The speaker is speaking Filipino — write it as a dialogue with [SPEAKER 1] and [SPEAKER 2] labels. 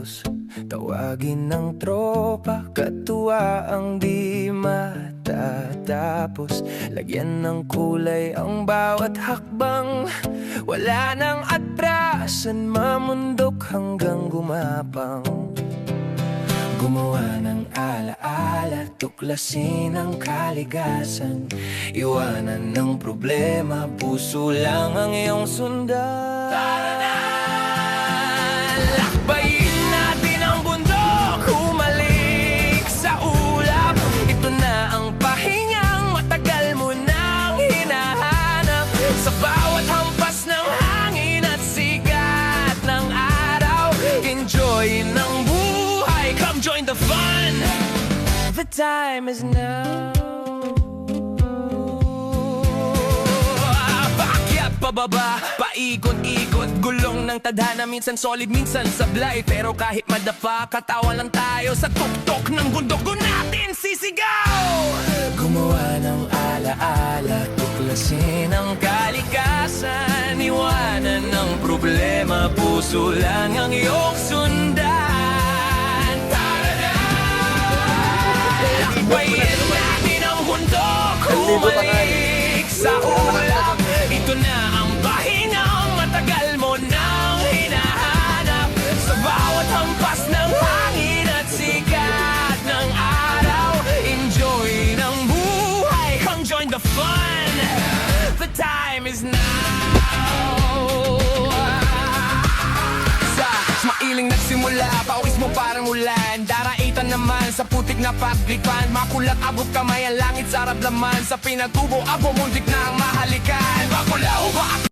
[SPEAKER 1] Tapos tawagin ng tropa, katuwa ang di matatapos. Lagyan ng kulay ang bawat hakbang, wala nang atrasan, mamundok hanggang gumapang. Gumawa ng alaala, tuklasin ang kaligasan, iwanan ng problema, puso lang ang iyong sundan. Tara na! Lakbayin natin ang bundok, humalik sa ulap. Ito na ang pahingang matagal mo nang hinahanap. Sa bawat hampas ng hangin at sikat ng araw, enjoy ng buhay, come join the fun. The time is now. Paakyat, pababa, paikot-ikot, gulong ng tadhana, minsan solid, minsan sablay. Pero kahit madapa, katawa lang tayo sa tuktok ng bundok, doon natin sisigaw. Gumawa ng alaala, tuklasin ang kalikasan, iwanan ng problema, puso lang ang iyong sundan. Lakbayin natin ang bundok, humalik sa ulap. Ito na ang pahingang matagal mo nang hinahanap. Sa bawat hampas ng hangin at sikat ng araw, enjoy ng buhay, come join the fun. The time is now. Sa mailing nagsimula, pawis mo parang ulan, daraitan naman sa putik na paglipan. Makulat abot kamay ang langit sa rablaman, sa pinatubo abo muntik na ang mahalikan. Bakulaw ba